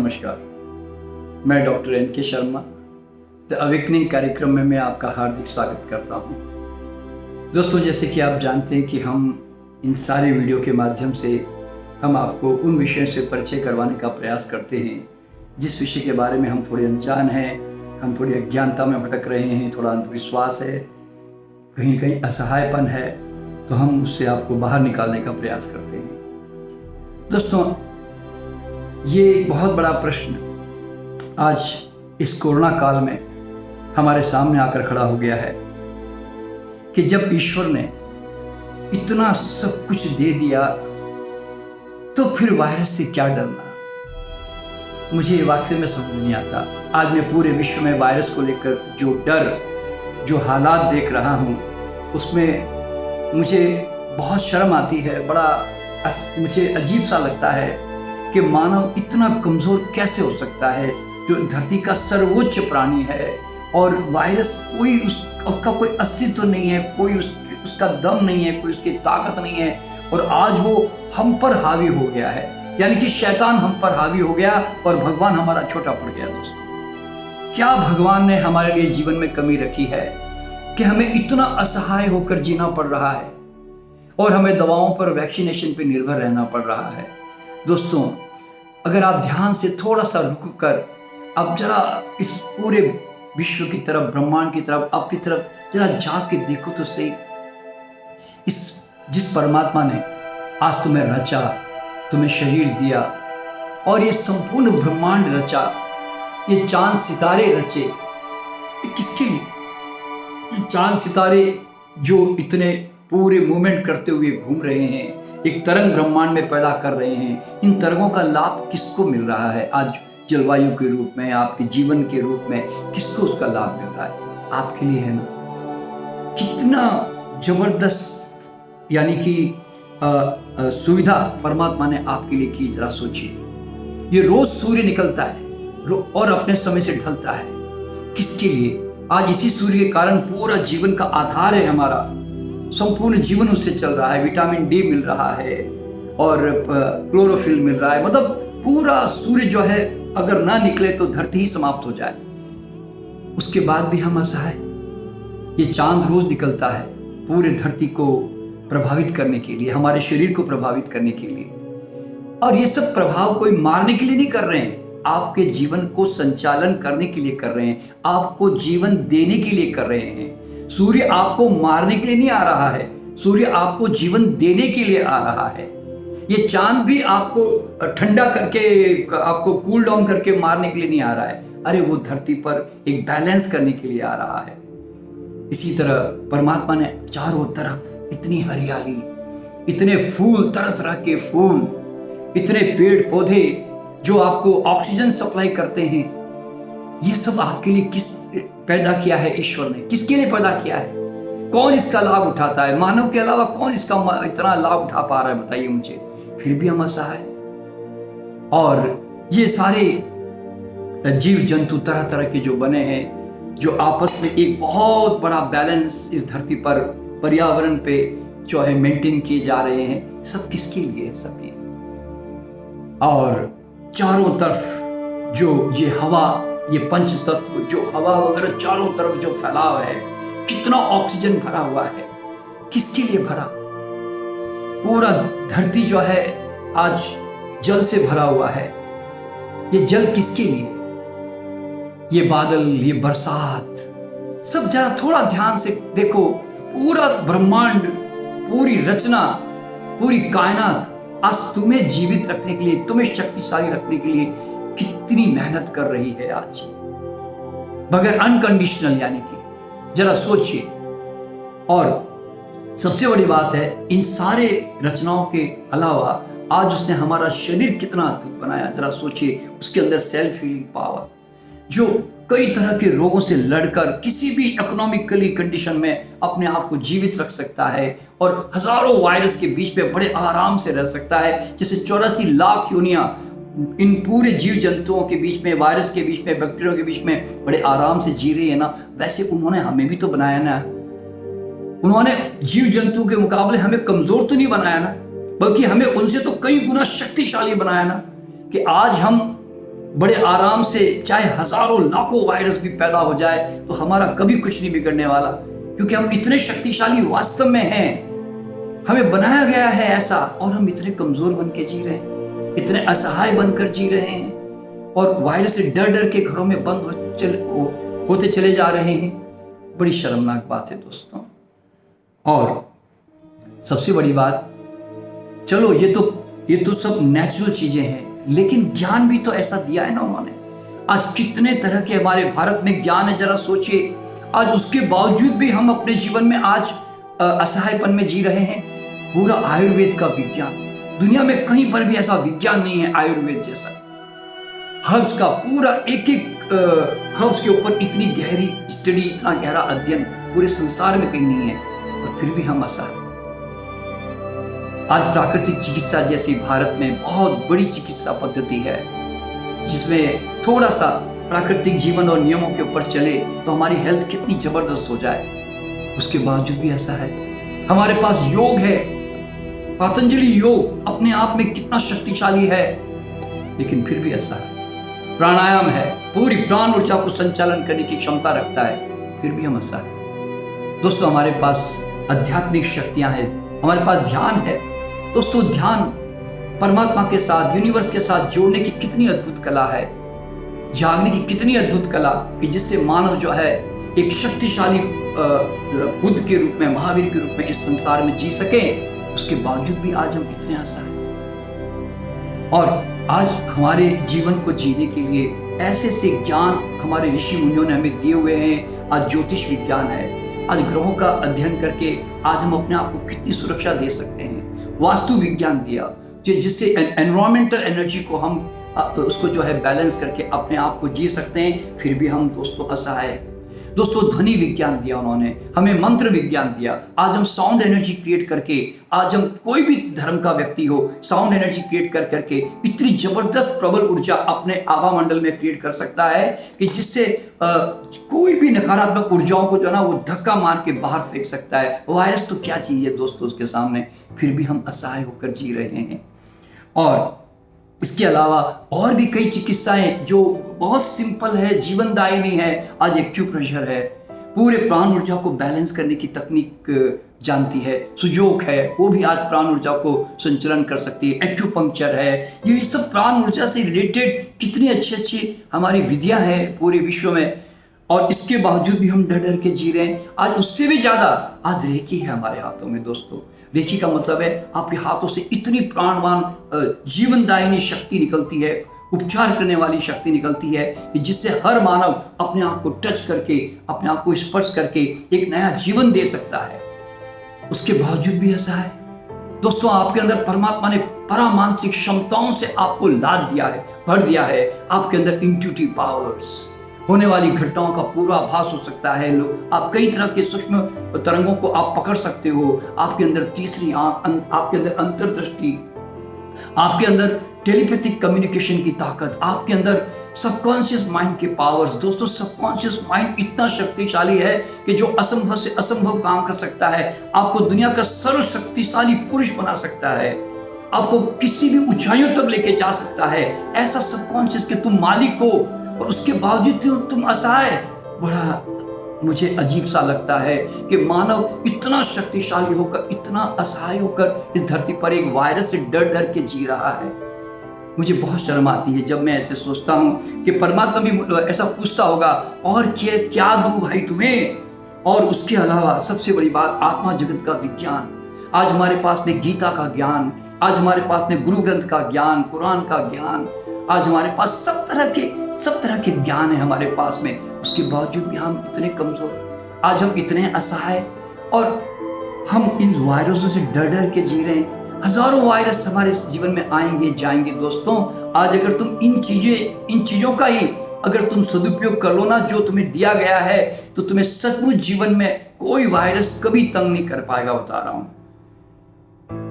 नमस्कार। मैं doctor NK. Sharma the awakening कार्यक्रम में मैं आपका हार्दिक स्वागत करता हूं। दोस्तों, जैसे कि आप जानते हैं कि हम इन सारे वीडियो के माध्यम से हम आपको उन विषयों से परिचय करवाने का प्रयास करते हैं जिस विषय के बारे में हम थोड़े अनजान हैं, हम थोड़ी अज्ञानता में भटक रहे हैं, थोड़ा अंधविश्वास है, कहीं न कहीं असहायपन है, तो हम उससे आपको बाहर निकालने का प्रयास करते हैं। दोस्तों, ये एक बहुत बड़ा प्रश्न आज इस कोरोना काल में हमारे सामने आकर खड़ा हो गया है कि जब ईश्वर ने इतना सब कुछ दे दिया तो फिर वायरस से क्या डरना। मुझे वाकई में समझ नहीं आता। आज मैं पूरे विश्व में वायरस को लेकर जो डर, जो हालात देख रहा हूँ, उसमें मुझे बहुत शर्म आती है। मुझे अजीब सा लगता है कि मानव इतना कमज़ोर कैसे हो सकता है, जो धरती का सर्वोच्च प्राणी है, और वायरस उसका कोई अस्तित्व नहीं है, कोई उसका दम नहीं है, कोई उसकी ताकत नहीं है, और आज वो हम पर हावी हो गया है। यानी कि शैतान हम पर हावी हो गया और भगवान हमारा छोटा पड़ गया। दोस्तों, क्या भगवान ने हमारे लिए जीवन में कमी रखी है कि हमें इतना असहाय होकर जीना पड़ रहा है और हमें दवाओं पर, वैक्सीनेशन पर निर्भर रहना पड़ रहा है। दोस्तों, अगर आप ध्यान से थोड़ा सा रुक कर अब जरा इस पूरे विश्व की तरफ, ब्रह्मांड की तरफ, आपकी तरफ जरा झांक के देखो तो सही। जिस परमात्मा ने आज तुम्हें रचा, तुम्हें शरीर दिया और ये संपूर्ण ब्रह्मांड रचा, ये चांद सितारे रचे, ये किसके लिए? ये चांद सितारे जो इतने पूरे मूवमेंट करते हुए घूम रहे हैं, एक तरंग ब्रह्मांड में पैदा कर रहे हैं, इन तरंगों का लाभ किसको मिल रहा है? आज जलवायु के रूप में, आपके जीवन के रूप में किसको उसका लाभ मिल रहा है? आपके लिए है ना। कितना जबरदस्त यानी कि सुविधा परमात्मा ने आपके लिए की, जरा सोचिए। ये रोज सूर्य निकलता है और अपने समय से ढलता है। किसके लिए? आज इसी सूर्य के कारण पूरा जीवन का आधार है हमारा, संपूर्ण जीवन उससे चल रहा है। विटामिन डी मिल रहा है और क्लोरोफिल मिल रहा है। मतलब पूरा सूर्य जो है, अगर ना निकले तो धरती ही समाप्त हो जाए। उसके बाद भी हम असहाय। ये चांद रोज निकलता है पूरे धरती को प्रभावित करने के लिए, हमारे शरीर को प्रभावित करने के लिए, और ये सब प्रभाव कोई मारने के लिए नहीं कर रहे हैं, आपके जीवन को संचालन करने के लिए कर रहे हैं, आपको जीवन देने के लिए कर रहे हैं। सूर्य आपको मारने के लिए नहीं आ रहा है, सूर्य आपको जीवन देने के लिए आ रहा है। ये चांद भी आपको ठंडा करके, आपको कूल डाउन करके मारने के लिए नहीं आ रहा है। अरे, वो धरती पर एक बैलेंस करने के लिए आ रहा है। इसी तरह परमात्मा ने चारों तरफ इतनी हरियाली, इतने फूल, तरह तरह के फूल, इतने पेड़ पौधे जो आपको ऑक्सीजन सप्लाई करते हैं, ये सब आपके लिए किस पैदा किया है? ईश्वर ने किसके लिए पैदा किया है? कौन इसका लाभ उठाता है? मानव के अलावा कौन इसका इतना लाभ उठा पा रहा है? बताइए मुझे। फिर भी हम असहाय। और ये सारे जीव जंतु तरह तरह के जो बने हैं, जो आपस में एक बहुत बड़ा बैलेंस इस धरती पर, पर्यावरण पे जो है मेंटेन किए जा रहे हैं, सब किसके लिए है? सब ये। और चारों तरफ जो ये हवा, ये पंच तत्व, जो हवा वगैरह चारों तरफ जो फैलाव है, कितना ऑक्सीजन भरा हुआ है, किसके लिए भरा? पूरा धरती जो है आज जल से भरा हुआ है। ये जल किसके लिए? ये बादल, ये बरसात, सब जरा थोड़ा ध्यान से देखो। पूरा ब्रह्मांड, पूरी रचना, पूरी कायनात आज तुम्हें जीवित रखने के लिए, तुम्हें शक्तिशाली रखने के लिए कितनी मेहनत कर रही है आज, बगैर अनकंडीशनल। यानी कि जरा सोचिए। और सबसे बड़ी बात है, इन सारे रचनाओं के अलावा आज उसने हमारा शरीर कितना अद्भुत बनाया। जरा सोचिए, उसके अंदर सेल्फ हीलिंग पावर, जो कई तरह के रोगों से लड़कर किसी भी इकोनॉमिकली कंडीशन में अपने आप को जीवित रख सकता है और हजारों वायरस के बीच में बड़े आराम से रह सकता है। जैसे 84 लाख योनियां इन पूरे जीव जंतुओं के बीच में, वायरस के बीच में, बैक्टीरिया के बीच में बड़े आराम से जी रही है ना, वैसे उन्होंने हमें भी तो बनाया ना। उन्होंने जीव जंतु के मुकाबले हमें कमजोर तो नहीं बनाया ना, बल्कि हमें उनसे तो कई गुना शक्तिशाली बनाया ना, कि आज हम बड़े आराम से, चाहे हजारों लाखों वायरस भी पैदा हो जाए तो हमारा कभी कुछ नहीं बिगड़ने वाला, क्योंकि हम इतने शक्तिशाली वास्तव में हैं। हमें बनाया गया है ऐसा, और हम इतने कमजोर बन के जी रहे हैं, इतने असहाय बनकर जी रहे हैं, और वायरस से डर डर के घरों में बंद होते चले जा रहे हैं। बड़ी शर्मनाक बात है दोस्तों। और सबसे बड़ी बात, चलो ये तो सब नेचुरल चीजें हैं, लेकिन ज्ञान भी तो ऐसा दिया है ना उन्होंने। आज कितने तरह के हमारे भारत में ज्ञान है, जरा सोचिए। आज उसके बावजूद भी हम अपने जीवन में आज असहायपन में जी रहे हैं। पूरा आयुर्वेद का विज्ञान, दुनिया में कहीं पर भी ऐसा विज्ञान नहीं है आयुर्वेद जैसा। हर्ब्स का पूरा एक हर्ब्स के ऊपर इतनी गहरी स्टडी, इतना गहरा अध्ययन पूरे संसार में कहीं नहीं है, और फिर भी हम असहाय। आज प्राकृतिक चिकित्सा जैसी भारत में बहुत बड़ी चिकित्सा पद्धति है, जिसमें थोड़ा सा प्राकृतिक जीवन और नियमों के ऊपर चले तो हमारी हेल्थ कितनी जबरदस्त हो जाए। उसके बावजूद भी ऐसा है। हमारे पास योग है, पतंजलि योग अपने आप में कितना शक्तिशाली है, लेकिन फिर भी ऐसा है। प्राणायाम है, पूरी प्राण ऊर्जा को संचालन करने की क्षमता रखता है, फिर भी हम ऐसा है। दोस्तों हमारे पास आध्यात्मिक शक्तियां हैं, हमारे पास ध्यान है। दोस्तों ध्यान परमात्मा के साथ, यूनिवर्स के साथ जोड़ने की कितनी अद्भुत कला है, जागने की कितनी अद्भुत कला, कि जिससे मानव जो है एक शक्तिशाली बुद्ध के रूप में, महावीर के रूप में इस संसार में जी सके। उसके बावजूद भी आज हम कितने असहाय हैं। और आज हमारे जीवन को जीने के लिए ऐसे से ज्ञान हमारे ऋषि मुनियों ने हमें दिए हुए हैं। आज ज्योतिष विज्ञान है, आज ग्रहों का अध्ययन करके आज हम अपने आप को कितनी सुरक्षा दे सकते हैं। वास्तु विज्ञान दिया, जिससे एनवायरमेंटल एनर्जी को हम उसको जो है बैलेंस करके अपने आप को जी सकते हैं, फिर भी हम दोस्तों असहाय हैं। दोस्तों ध्वनि विज्ञान दिया उन्होंने हमें, मंत्र विज्ञान दिया। आज हम साउंड एनर्जी क्रिएट करके, आज हम कोई भी धर्म का व्यक्ति हो, साउंड एनर्जी क्रिएट करके इतनी जबरदस्त प्रबल ऊर्जा अपने आभा मंडल में क्रिएट कर सकता है कि जिससे कोई भी नकारात्मक ऊर्जाओं को जो ना वो धक्का मार के बाहर फेंक सकता है। वायरस तो क्या चीज है दोस्तों उसके सामने, फिर भी हम असहाय होकर जी रहे हैं। और इसके अलावा और भी कई चिकित्साएं जो बहुत सिंपल है, जीवनदायिनी है। आज एक्यूप्रेशर है, पूरे प्राण ऊर्जा को बैलेंस करने की तकनीक जानती है। सुजोग है, वो भी आज प्राण ऊर्जा को संचालन कर सकती है। एक्यूपंक्चर है, ये सब प्राण ऊर्जा से रिलेटेड कितनी अच्छी हमारी विधियां हैं पूरे विश्व में, और इसके बावजूद भी हम डर डर के जी रहे हैं। आज उससे भी ज्यादा आज रेखी है हमारे हाथों में दोस्तों। रेखी का मतलब है आपके हाथों से इतनी प्राणवान जीवनदायिनी शक्ति निकलती है, उपचार करने वाली शक्ति निकलती है, कि जिससे हर मानव अपने आप को टच करके, अपने आप को स्पर्श करके एक नया जीवन दे सकता है। उसके बावजूद भी ऐसा है दोस्तों, आपके अंदर परमात्मा ने परामानसिक क्षमताओं से आपको लाद दिया है, भर दिया है। आपके अंदर इंट्यूटिव पावर्स, होने वाली घटनाओं का पूरा आभास हो सकता है। आप कई तरह के सूक्ष्म तरंगों को आप पकड़ सकते हो। आपके अंदर तीसरी आंख, आपके अंदर अंतर्दृष्टि, आपके अंदर टेलीपैथिक कम्युनिकेशन की ताकत, आपके अंदर सबकॉन्शियस माइंड के पावर्स। दोस्तों सबकॉन्शियस माइंड इतना शक्तिशाली है कि जो असंभव से असंभव काम कर सकता है। आपको दुनिया का सर्वशक्तिशाली पुरुष बना सकता है, आपको किसी भी ऊंचाइयों तक लेके जा सकता है। ऐसा सबकॉन्शियस के तुम मालिक हो, और उसके बावजूद तुम असहाय। बड़ा मुझे अजीब सा लगता है कि मानव इतना शक्तिशाली होकर, इतना असहाय होकर इस धरती पर एक वायरस से डर डर के जी रहा है। मुझे बहुत शर्म आती है जब मैं ऐसे सोचता हूँ कि परमात्मा भी ऐसा पूछता होगा, और क्या दूं भाई तुम्हें। और उसके अलावा सबसे बड़ी बात, आत्मा जगत का विज्ञान। आज हमारे पास में गीता का ज्ञान, आज हमारे पास में गुरु ग्रंथ का ज्ञान, कुरान का ज्ञान, आज हमारे पास सब तरह के ज्ञान है हमारे पास में। उसके बावजूद भी हम इतने कमजोर, आज हम इतने असहाय, और हम इन वायरसों से डर डर के जी रहे हैं। हजारों वायरस हमारे जीवन में आएंगे जाएंगे दोस्तों। आज अगर तुम इन चीजों का ही अगर तुम सदुपयोग कर लो ना, जो तुम्हें दिया गया है, तो तुम्हें सचमुच जीवन में कोई वायरस कभी तंग नहीं कर पाएगा, बता रहा हूं।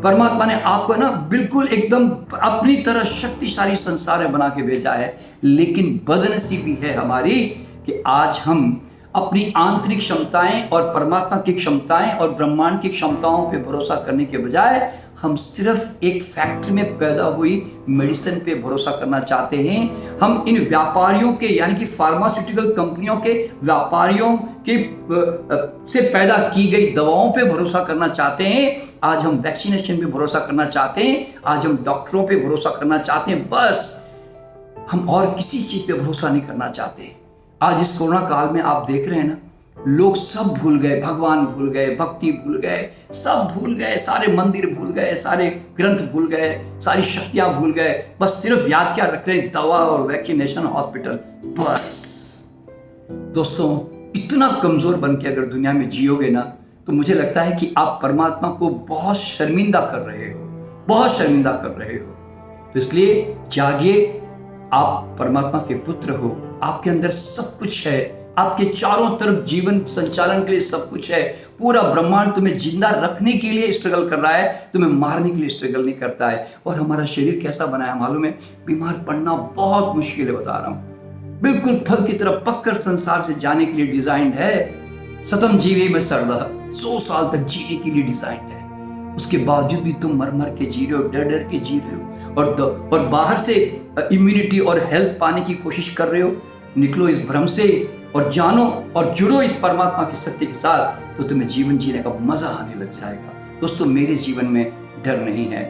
परमात्मा ने आपको ना बिल्कुल एकदम अपनी तरह शक्तिशाली संसार में बना के भेजा है, लेकिन बदनसीबी है हमारी कि आज हम अपनी आंतरिक क्षमताएं और परमात्मा की क्षमताएं और ब्रह्मांड की क्षमताओं पे भरोसा करने के बजाय हम सिर्फ एक फैक्ट्री में पैदा हुई मेडिसिन पे भरोसा करना चाहते हैं। हम इन व्यापारियों के यानी कि फार्मास्यूटिकल कंपनियों के व्यापारियों के से पैदा की गई दवाओं पे भरोसा करना चाहते हैं। आज हम वैक्सीनेशन पे भरोसा करना चाहते हैं। आज हम डॉक्टरों पे भरोसा करना चाहते हैं। बस हम और किसी चीज पे भरोसा नहीं करना चाहते। आज इस कोरोना काल में आप देख रहे हैं ना, लोग सब भूल गए, भगवान भूल गए, भक्ति भूल गए, सब भूल गए, सारे मंदिर भूल गए, सारे ग्रंथ भूल गए, सारी शक्तियां भूल गए। बस सिर्फ याद क्या रख रहे हैं, दवा और वैक्सीनेशन, हॉस्पिटल, बस। दोस्तों, इतना कमजोर बन के अगर दुनिया में जियोगे ना, तो मुझे लगता है कि आप परमात्मा को बहुत शर्मिंदा कर रहे हो, बहुत शर्मिंदा कर रहे हो। तो इसलिए जागिए, आप परमात्मा के पुत्र हो, आपके अंदर सब कुछ है, आपके चारों तरफ जीवन संचालन के लिए सब कुछ है। पूरा ब्रह्मांड तुम्हें जिंदा रखने के लिए स्ट्रगल कर रहा है, तुम्हें मारने के लिए स्ट्रगल नहीं करता है। और हमारा शरीर कैसा बना है मालूम है? बीमार पड़ना बहुत मुश्किल है, बता रहा हूं। बिल्कुल फल की तरह पककर संसार से जाने के लिए डिजाइन है। सतम जीवे में सरदा 100 साल तक जीने के लिए डिजाइन है। उसके बावजूद भी तुम मर मर के जी रहे हो, डर डर के जी रहे हो, और बाहर से इम्यूनिटी और हेल्थ पाने की कोशिश कर रहे हो। निकलो इस भ्रम से और जानो और जुड़ो इस परमात्मा की सत्य के साथ, तो तुम्हें जीवन जीने का मजा आने लग जाएगा। दोस्तों, मेरे जीवन में डर नहीं है।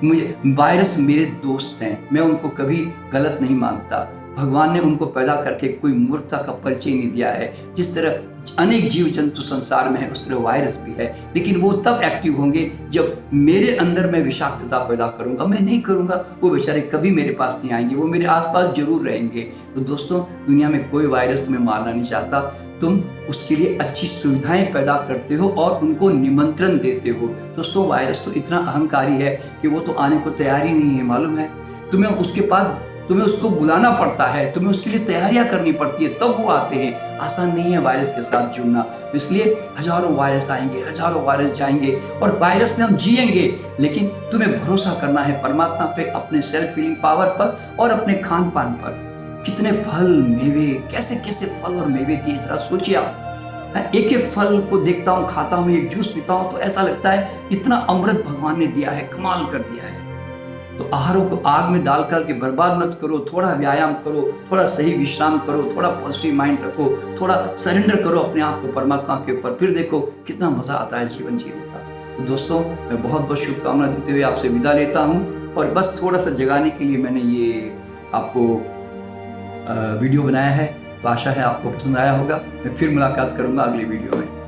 मुझे वायरस मेरे दोस्त हैं, मैं उनको कभी गलत नहीं मानता। भगवान ने उनको पैदा करके कोई मूर्खता का परिचय नहीं दिया है। जिस तरह अनेक जीव जंतु संसार में है, उस तरह वायरस भी है, लेकिन वो तब एक्टिव होंगे जब मेरे अंदर मैं विषाक्तता पैदा करूंगा। मैं नहीं करूंगा, वो बेचारे कभी मेरे पास नहीं आएंगे, वो मेरे आसपास जरूर रहेंगे। तो दोस्तों, दुनिया में कोई वायरस तुम्हें मारना नहीं चाहता। तुम उसके लिए अच्छी सुविधाएं पैदा करते हो और उनको निमंत्रण देते हो। दोस्तों, वायरस तो इतना अहंकारी है कि वो तो आने को तैयार ही नहीं है, मालूम है? तुम्हें उसको बुलाना पड़ता है, तुम्हें उसके लिए तैयारियां करनी पड़ती है, तब वो आते हैं। आसान नहीं है वायरस के साथ जुड़ना। तो इसलिए हजारों वायरस आएंगे, हजारों वायरस जाएंगे, और वायरस में हम जिएंगे, लेकिन तुम्हें भरोसा करना है परमात्मा पे, अपने सेल्फ हीलिंग पावर पर और अपने खान पान पर। कितने फल मेवे, कैसे कैसे फल और मेवे दिए, जरा सोचिए आप। मैं एक एक फल को देखता हूँ, खाता हूँ, एक जूस पीता हूँ, तो ऐसा लगता है इतना अमृत भगवान ने दिया है, कमाल कर दिया है। तो आहारों को आग में डाल करके बर्बाद मत करो। थोड़ा व्यायाम करो, थोड़ा सही विश्राम करो, थोड़ा पॉजिटिव माइंड रखो, थोड़ा सरेंडर करो अपने आप को परमात्मा के ऊपर, फिर देखो कितना मजा आता है जीवन जीने का। तो दोस्तों, मैं बहुत बहुत शुभकामना देते हुए आपसे विदा लेता हूँ, और बस थोड़ा सा जगाने के लिए मैंने ये आपको वीडियो बनाया है। तो आशा है आपको पसंद आया होगा। मैं फिर मुलाकात करूँगा अगले वीडियो में।